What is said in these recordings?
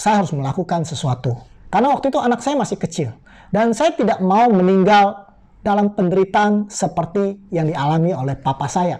saya harus melakukan sesuatu. Karena waktu itu anak saya masih kecil. Dan saya tidak mau meninggal dalam penderitaan seperti yang dialami oleh papa saya.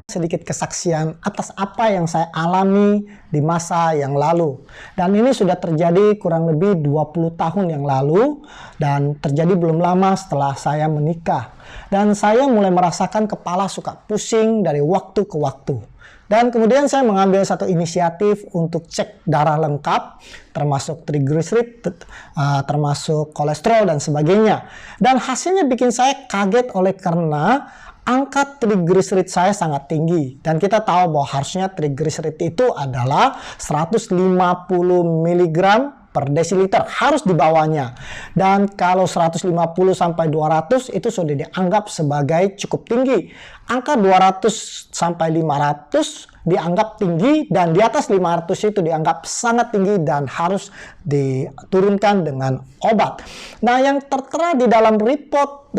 Sedikit kesaksian atas apa yang saya alami di masa yang lalu. Dan ini sudah terjadi kurang lebih 20 tahun yang lalu dan terjadi belum lama setelah saya menikah. Dan saya mulai merasakan kepala suka pusing dari waktu ke waktu. Dan kemudian saya mengambil satu inisiatif untuk cek darah lengkap, termasuk triglycerid, termasuk kolesterol dan sebagainya. Dan hasilnya bikin saya kaget karena angka triglycerid saya sangat tinggi. Dan kita tahu bahwa harusnya triglycerid itu adalah 150 mg per desiliter, harus di bawahnya. Dan kalau 150 sampai 200 itu sudah dianggap sebagai cukup tinggi. Angka 200 sampai 500 dianggap tinggi, dan di atas 500 itu dianggap sangat tinggi dan harus diturunkan dengan obat. Nah, yang tertera di dalam report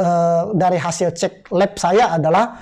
dari hasil cek lab saya adalah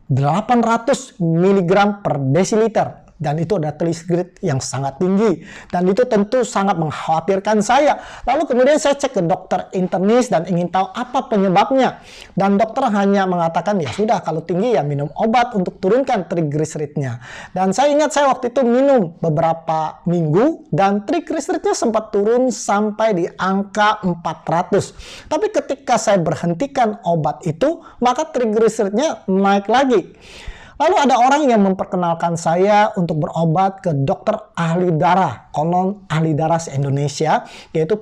800 mg per desiliter. Dan itu ada triglycerid yang sangat tinggi. Dan itu tentu sangat mengkhawatirkan saya. Lalu kemudian saya cek ke dokter internis dan ingin tahu apa penyebabnya. Dan dokter hanya mengatakan, ya sudah, kalau tinggi ya minum obat untuk turunkan triglyceridnya. Dan saya ingat saya waktu itu minum beberapa minggu dan triglyceridnya sempat turun sampai di angka 400. Tapi ketika saya berhentikan obat itu, maka triglyceridnya naik lagi. Lalu ada orang yang memperkenalkan saya untuk berobat ke dokter ahli darah, konon ahli darah se-Indonesia, yaitu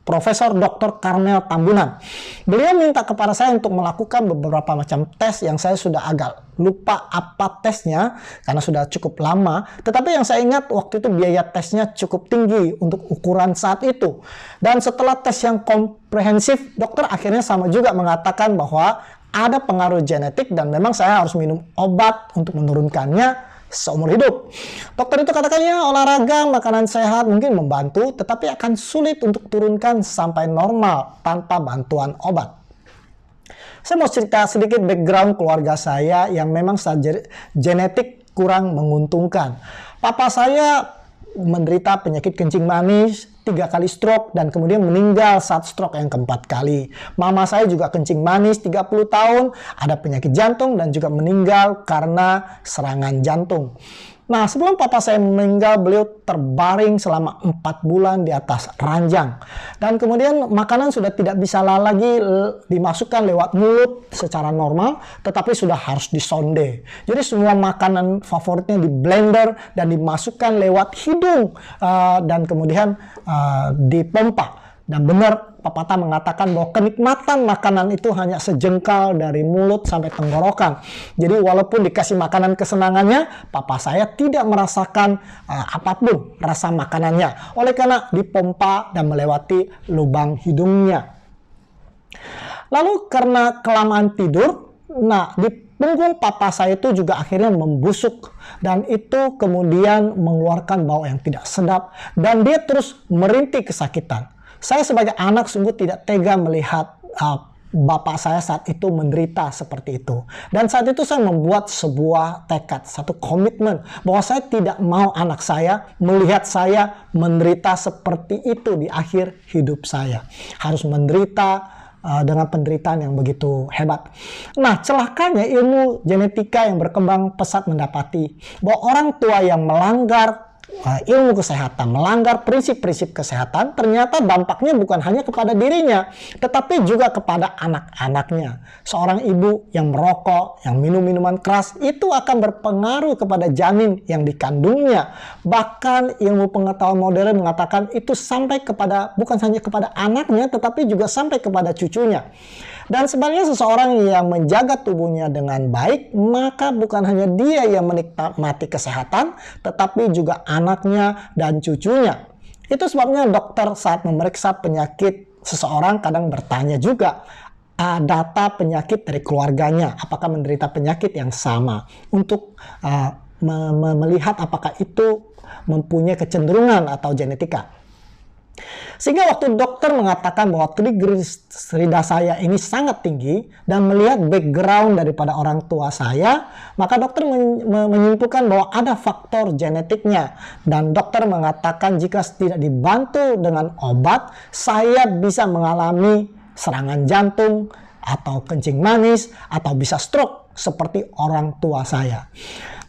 Profesor Dr. Karmel Tambunan. Beliau minta kepada saya untuk melakukan beberapa macam tes yang saya sudah agak lupa apa tesnya karena sudah cukup lama. Tetapi yang saya ingat waktu itu biaya tesnya cukup tinggi untuk ukuran saat itu. Dan setelah tes yang komprehensif, dokter akhirnya sama juga mengatakan bahwa ada pengaruh genetik dan memang saya harus minum obat untuk menurunkannya seumur hidup. Dokter itu katakan, ya olahraga, makanan sehat mungkin membantu, tetapi akan sulit untuk turunkan sampai normal tanpa bantuan obat. Saya mau cerita sedikit background keluarga saya yang memang genetik kurang menguntungkan. Papa saya menderita penyakit kencing manis, 3 kali stroke, dan kemudian meninggal saat stroke yang keempat kali. Mama saya juga kencing manis 30 tahun, ada penyakit jantung, dan juga meninggal karena serangan jantung. Nah, sebelum papa saya meninggal, beliau terbaring selama 4 bulan di atas ranjang. Dan kemudian makanan sudah tidak bisa lagi dimasukkan lewat mulut secara normal, tetapi sudah harus disonde. Jadi semua makanan favoritnya di blender dan dimasukkan lewat hidung dan kemudian dipompa. Dan benar, pepatah mengatakan bahwa kenikmatan makanan itu hanya sejengkal dari mulut sampai tenggorokan. Jadi walaupun dikasih makanan kesenangannya, papa saya tidak merasakan apapun rasa makanannya. Oleh karena dipompa dan melewati lubang hidungnya. Lalu karena kelamaan tidur, nah di punggung papa saya itu juga akhirnya membusuk. Dan itu kemudian mengeluarkan bau yang tidak sedap. Dan dia terus merintih kesakitan. Saya sebagai anak sungguh tidak tega melihat bapak saya saat itu menderita seperti itu. Dan saat itu saya membuat sebuah tekad, satu komitmen bahwa saya tidak mau anak saya melihat saya menderita seperti itu di akhir hidup saya. Harus menderita dengan penderitaan yang begitu hebat. Nah, celakanya ilmu genetika yang berkembang pesat mendapati bahwa orang tua yang melanggar ilmu kesehatan, melanggar prinsip-prinsip kesehatan, ternyata dampaknya bukan hanya kepada dirinya, tetapi juga kepada anak-anaknya. Seorang ibu yang merokok, yang minum minuman keras, itu akan berpengaruh kepada janin yang dikandungnya. Bahkan ilmu pengetahuan modern mengatakan itu sampai kepada, bukan hanya kepada anaknya, tetapi juga sampai kepada cucunya. Dan sebaliknya seseorang yang menjaga tubuhnya dengan baik, maka bukan hanya dia yang menikmati kesehatan, tetapi juga anaknya dan cucunya. Itu sebabnya dokter saat memeriksa penyakit seseorang kadang bertanya juga data penyakit dari keluarganya, apakah menderita penyakit yang sama, untuk melihat apakah itu mempunyai kecenderungan atau genetika. Sehingga waktu dokter mengatakan bahwa triglycerida saya ini sangat tinggi dan melihat background daripada orang tua saya, maka dokter menyimpulkan bahwa ada faktor genetiknya. Dan dokter mengatakan jika tidak dibantu dengan obat, saya bisa mengalami serangan jantung atau kencing manis atau bisa stroke seperti orang tua saya.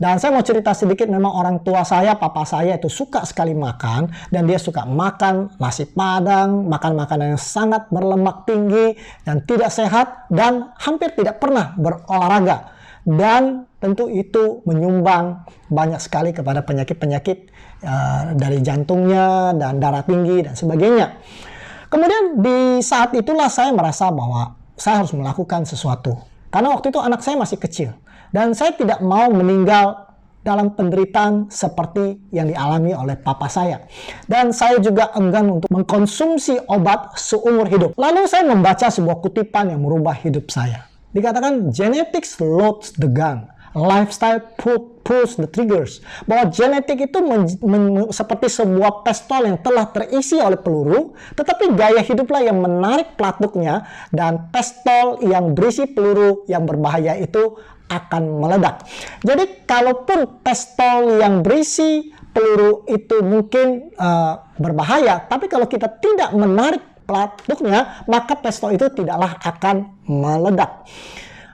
Dan saya mau cerita sedikit, memang orang tua saya, papa saya itu suka sekali makan, dan dia suka makan nasi padang, makan makanan yang sangat berlemak tinggi dan tidak sehat, dan hampir tidak pernah berolahraga. Dan tentu itu menyumbang banyak sekali kepada penyakit-penyakit dari jantungnya dan darah tinggi dan sebagainya. Kemudian di saat itulah saya merasa bahwa saya harus melakukan sesuatu. Karena waktu itu anak saya masih kecil. Dan saya tidak mau meninggal dalam penderitaan seperti yang dialami oleh papa saya. Dan saya juga enggan untuk mengkonsumsi obat seumur hidup. Lalu saya membaca sebuah kutipan yang merubah hidup saya. Dikatakan, genetics loads the gun, lifestyle pulls the triggers. Bahwa genetik itu seperti sebuah pistol yang telah terisi oleh peluru, tetapi gaya hiduplah yang menarik pelatuknya, dan pistol yang berisi peluru yang berbahaya itu akan meledak. Jadi kalaupun pistol yang berisi peluru itu mungkin berbahaya, tapi kalau kita tidak menarik pelatuknya, maka pistol itu tidaklah akan meledak.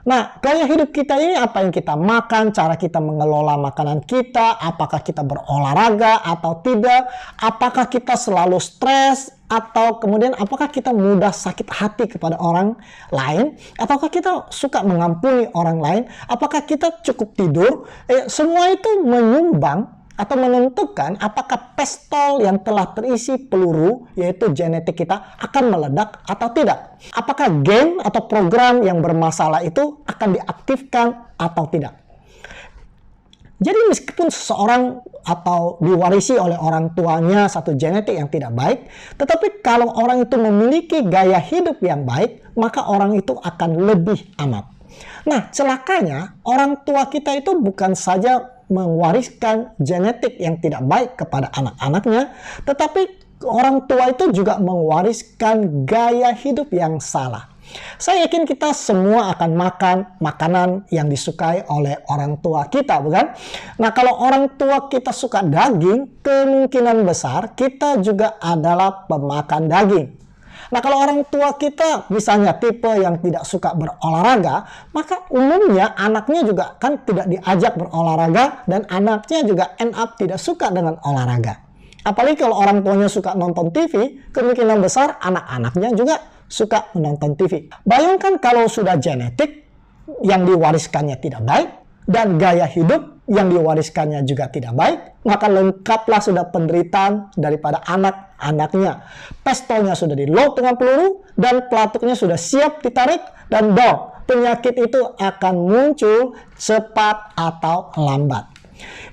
Nah, gaya hidup kita ini apa yang kita makan, cara kita mengelola makanan kita, apakah kita berolahraga atau tidak, apakah kita selalu stres, atau kemudian apakah kita mudah sakit hati kepada orang lain, ataukah kita suka mengampuni orang lain, apakah kita cukup tidur, semua itu menyumbang atau menentukan apakah pistol yang telah terisi peluru, yaitu genetik kita, akan meledak atau tidak. Apakah gen atau program yang bermasalah itu akan diaktifkan atau tidak. Jadi meskipun seseorang atau diwarisi oleh orang tuanya satu genetik yang tidak baik, tetapi kalau orang itu memiliki gaya hidup yang baik, maka orang itu akan lebih aman. Nah, celakanya orang tua kita itu bukan saja mewariskan genetik yang tidak baik kepada anak-anaknya, tetapi orang tua itu juga mewariskan gaya hidup yang salah. Saya yakin kita semua akan makan makanan yang disukai oleh orang tua kita, bukan? Nah, kalau orang tua kita suka daging, kemungkinan besar kita juga adalah pemakan daging. Nah, kalau orang tua kita misalnya tipe yang tidak suka berolahraga, maka umumnya anaknya juga kan tidak diajak berolahraga, dan anaknya juga end up tidak suka dengan olahraga. Apalagi kalau orang tuanya suka nonton TV, kemungkinan besar anak-anaknya juga suka menonton TV. Bayangkan kalau sudah genetik yang diwariskannya tidak baik, dan gaya hidup yang diwariskannya juga tidak baik, maka lengkaplah sudah penderitaan daripada anak-anaknya. Pistolnya sudah di-load dengan peluru, dan pelatuknya sudah siap ditarik, dan penyakit itu akan muncul cepat atau lambat.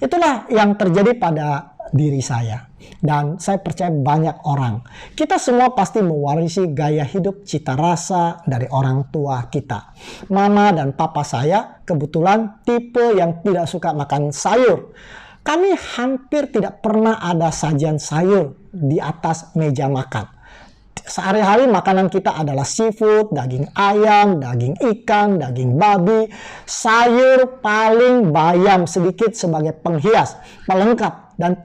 Itulah yang terjadi pada diri saya. Dan saya percaya banyak orang. Kita semua pasti mewarisi gaya hidup cita rasa dari orang tua kita. Mama dan papa saya kebetulan tipe yang tidak suka makan sayur. Kami hampir tidak pernah ada sajian sayur di atas meja makan. Sehari-hari makanan kita adalah seafood, daging ayam, daging ikan, daging babi, sayur paling bayam sedikit sebagai penghias, pelengkap, dan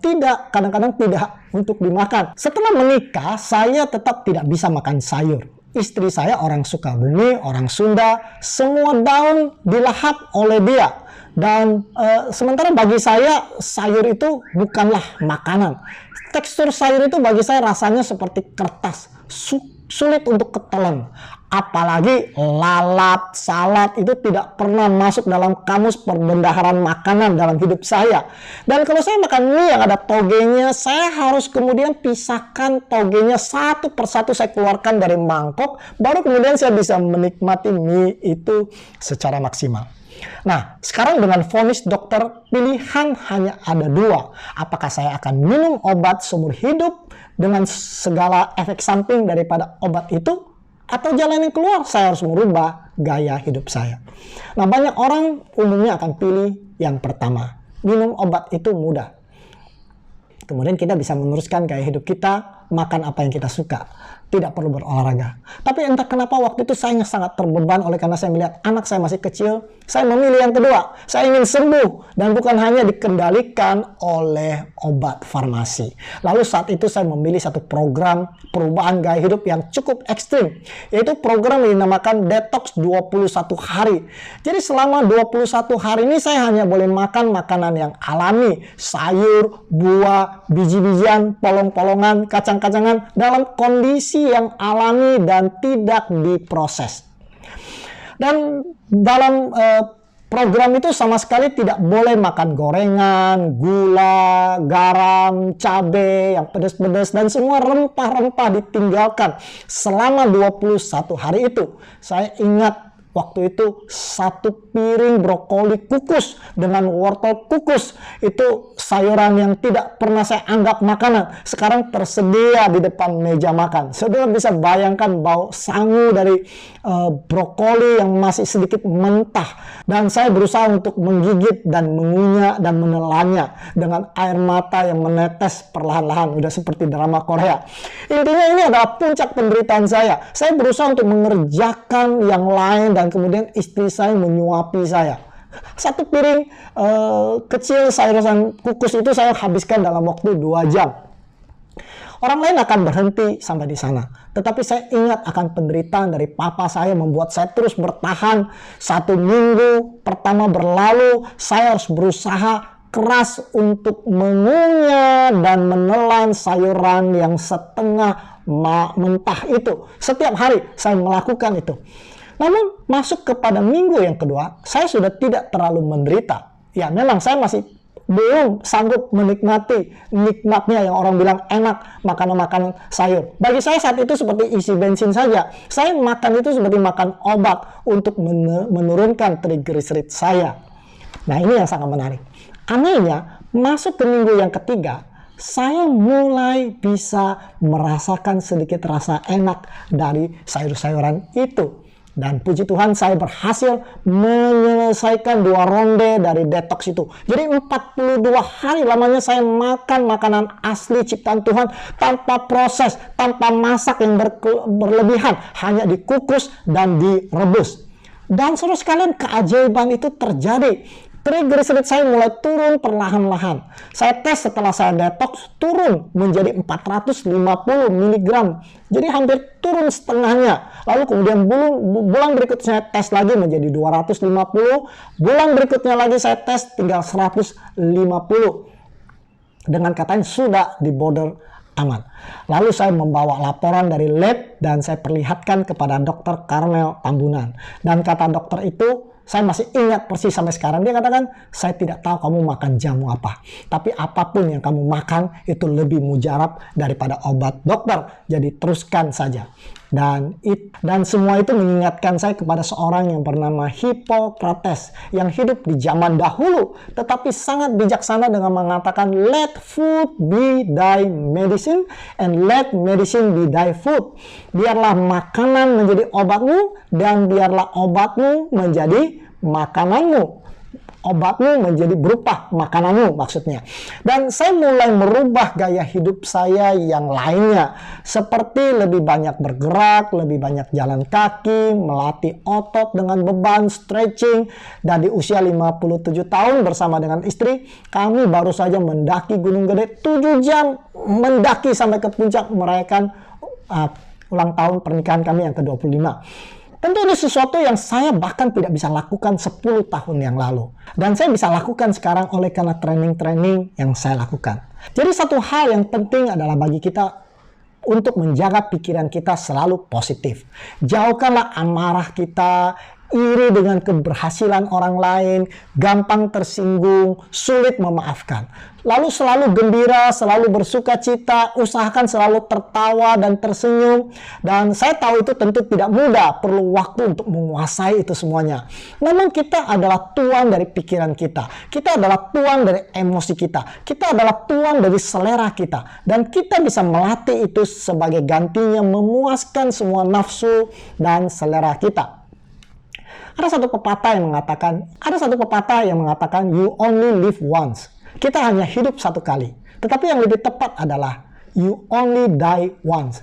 kadang-kadang tidak untuk dimakan. Setelah menikah, saya tetap tidak bisa makan sayur. Istri saya orang Sukabumi, orang Sunda, semua daun dilahap oleh dia. Dan sementara bagi saya sayur itu bukanlah makanan. Tekstur sayur itu bagi saya rasanya seperti kertas, sulit untuk ketelan. Apalagi lalat, salad itu tidak pernah masuk dalam kamus perbendaharaan makanan dalam hidup saya. Dan kalau saya makan mie yang ada togenya, saya harus kemudian pisahkan togenya satu persatu, saya keluarkan dari mangkok, baru kemudian saya bisa menikmati mie itu secara maksimal. Nah, sekarang dengan vonis dokter, pilihan hanya ada dua. Apakah saya akan minum obat seumur hidup dengan segala efek samping daripada obat itu, atau jalan yang keluar, saya harus merubah gaya hidup saya. Nah, banyak orang umumnya akan pilih yang pertama. Minum obat itu mudah. Kemudian kita bisa meneruskan gaya hidup kita makan apa yang kita suka, tidak perlu berolahraga. Tapi entah kenapa waktu itu saya sangat terbeban oleh karena saya melihat anak saya masih kecil. Saya memilih yang kedua. Saya ingin sembuh dan bukan hanya dikendalikan oleh obat farmasi. Lalu saat itu saya memilih satu program perubahan gaya hidup yang cukup ekstrim, yaitu program yang dinamakan Detox 21 hari. Jadi selama 21 hari ini saya hanya boleh makan makanan yang alami, sayur, buah, biji-bijian, polong-polongan, kacang-kacangan dalam kondisi yang alami dan tidak diproses. Dan dalam program itu sama sekali tidak boleh makan gorengan, gula, garam, cabai yang pedas-pedas dan semua rempah-rempah ditinggalkan selama 21 hari itu. Saya ingat waktu itu 1 piring brokoli kukus dengan wortel kukus, itu sayuran yang tidak pernah saya anggap makanan, sekarang tersedia di depan meja makan. Saudara bisa bayangkan bau sangu dari brokoli yang masih sedikit mentah, dan saya berusaha untuk menggigit dan mengunyah dan menelannya dengan air mata yang menetes perlahan-lahan, udah seperti drama Korea. Intinya ini adalah puncak penderitaan saya. Saya berusaha untuk mengerjakan yang lain dan kemudian istri saya menyuapi saya. 1 piring kecil sayuran kukus itu saya habiskan dalam waktu 2 jam. Orang lain akan berhenti sampai di sana. Tetapi saya ingat akan penderitaan dari papa saya membuat saya terus bertahan. 1 minggu pertama berlalu, saya harus berusaha keras untuk mengunyah dan menelan sayuran yang setengah mentah itu. Setiap hari saya melakukan itu. Namun masuk kepada minggu yang kedua, saya sudah tidak terlalu menderita. Ya memang saya masih belum sanggup menikmati nikmatnya yang orang bilang enak makanan-makanan sayur. Bagi saya saat itu seperti isi bensin saja. Saya makan itu seperti makan obat untuk menurunkan triglycerid saya. Nah ini yang sangat menarik. Anehnya, masuk ke minggu yang ketiga, saya mulai bisa merasakan sedikit rasa enak dari sayur-sayuran itu. Dan puji Tuhan saya berhasil menyelesaikan 2 ronde dari detox itu. Jadi 42 hari lamanya saya makan makanan asli ciptaan Tuhan tanpa proses, tanpa masak yang berlebihan. Hanya dikukus dan direbus. Dan saudara sekalian, keajaiban itu terjadi. Triglycerid saya mulai turun perlahan-lahan. Saya tes setelah saya detox, turun menjadi 450 mg. Jadi hampir turun setengahnya. Lalu kemudian bulan berikutnya saya tes lagi menjadi 250. Bulan berikutnya lagi saya tes tinggal 150. Dengan katanya sudah di border aman. Lalu saya membawa laporan dari lab dan saya perlihatkan kepada Dr. Karmel Tambunan. Dan kata dokter itu, saya masih ingat persis sampai sekarang. Dia katakan, saya tidak tahu kamu makan jamu apa. Tapi apapun yang kamu makan itu lebih mujarab daripada obat dokter. Jadi teruskan saja. Dan semua itu mengingatkan saya kepada seorang yang bernama Hippocrates yang hidup di zaman dahulu, tetapi sangat bijaksana dengan mengatakan let food be thy medicine and let medicine be thy food. Biarlah makanan menjadi obatmu dan biarlah obatmu menjadi makananmu. Obatmu menjadi berupa makananmu maksudnya. Dan saya mulai merubah gaya hidup saya yang lainnya. Seperti lebih banyak bergerak, lebih banyak jalan kaki, melatih otot dengan beban, stretching. Dan di usia 57 tahun bersama dengan istri, kami baru saja mendaki Gunung Gede 7 jam. Mendaki sampai ke puncak merayakan ulang tahun pernikahan kami yang ke-25. Tentu ini sesuatu yang saya bahkan tidak bisa lakukan 10 tahun yang lalu. Dan saya bisa lakukan sekarang oleh karena training-training yang saya lakukan. Jadi satu hal yang penting adalah bagi kita untuk menjaga pikiran kita selalu positif. Jauhkanlah amarah kita, iri dengan keberhasilan orang lain, gampang tersinggung, sulit memaafkan. Lalu selalu gembira, selalu bersuka cita, usahakan selalu tertawa dan tersenyum. Dan saya tahu itu tentu tidak mudah, perlu waktu untuk menguasai itu semuanya. Namun kita adalah tuan dari pikiran kita. Kita adalah tuan dari emosi kita. Kita adalah tuan dari selera kita. Dan kita bisa melatih itu sebagai gantinya memuaskan semua nafsu dan selera kita. Ada satu pepatah yang mengatakan you only live once. Kita hanya hidup 1 kali. Tetapi yang lebih tepat adalah You only die once,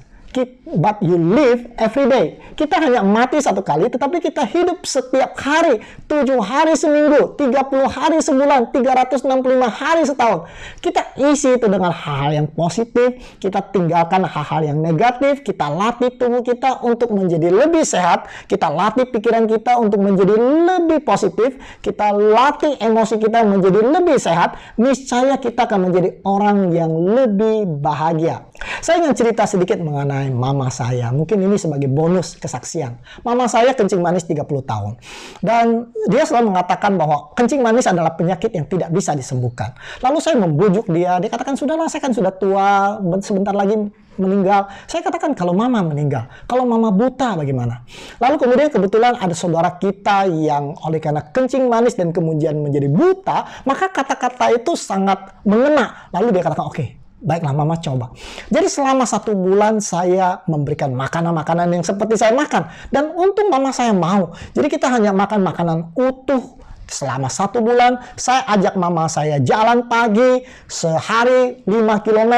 but you live every day. Kita hanya mati satu kali, tetapi kita hidup setiap hari, 7 hari seminggu, 30 hari sebulan, 365 hari setahun. Kita isi itu dengan hal-hal yang positif, kita tinggalkan hal-hal yang negatif, kita latih tubuh kita untuk menjadi lebih sehat, kita latih pikiran kita untuk menjadi lebih positif, kita latih emosi kita menjadi lebih sehat, niscaya kita akan menjadi orang yang lebih bahagia. Saya ingin cerita sedikit mengenai mama saya. Mungkin ini sebagai bonus kesaksian. Mama saya kencing manis 30 tahun. Dan dia selalu mengatakan bahwa kencing manis adalah penyakit yang tidak bisa disembuhkan. Lalu saya membujuk dia. Dia katakan, sudahlah, saya kan sudah tua, sebentar lagi meninggal. Saya katakan, kalau mama meninggal, kalau mama buta bagaimana? Lalu kemudian kebetulan ada saudara kita yang oleh karena kencing manis dan kemudian menjadi buta, maka kata-kata itu sangat mengena. Lalu dia katakan, oke, baiklah mama coba. Jadi selama 1 bulan saya memberikan makanan-makanan yang seperti saya makan. Dan untung mama saya mau. Jadi kita hanya makan makanan utuh. Selama 1 bulan saya ajak mama saya jalan pagi. Sehari 5 km.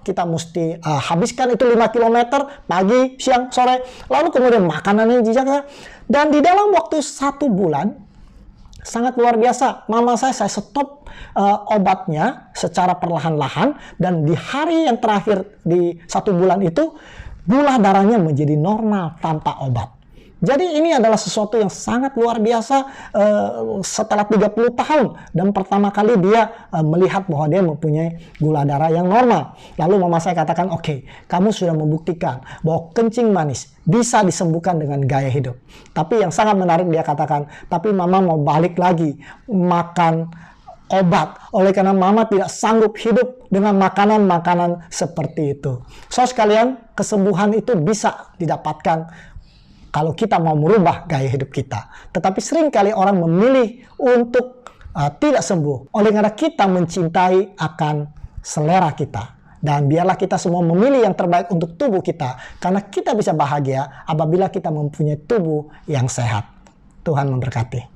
Kita mesti habiskan itu 5 km. Pagi, siang, sore. Lalu kemudian makanan yang dijaga. Dan di dalam waktu 1 bulan, sangat luar biasa. Mama saya stop obatnya secara perlahan-lahan, dan di hari yang terakhir di 1 bulan itu gula darahnya menjadi normal tanpa obat. Jadi ini adalah sesuatu yang sangat luar biasa setelah 30 tahun. Dan pertama kali dia melihat bahwa dia mempunyai gula darah yang normal. Lalu mama saya katakan, oke, kamu sudah membuktikan bahwa kencing manis bisa disembuhkan dengan gaya hidup. Tapi yang sangat menarik dia katakan, tapi mama mau balik lagi makan obat. Oleh karena mama tidak sanggup hidup dengan makanan-makanan seperti itu. So sekalian, kesembuhan itu bisa didapatkan kalau kita mau merubah gaya hidup kita. Tetapi seringkali orang memilih untuk tidak sembuh. Oleh karena kita mencintai akan selera kita. Dan biarlah kita semua memilih yang terbaik untuk tubuh kita. Karena kita bisa bahagia apabila kita mempunyai tubuh yang sehat. Tuhan memberkati.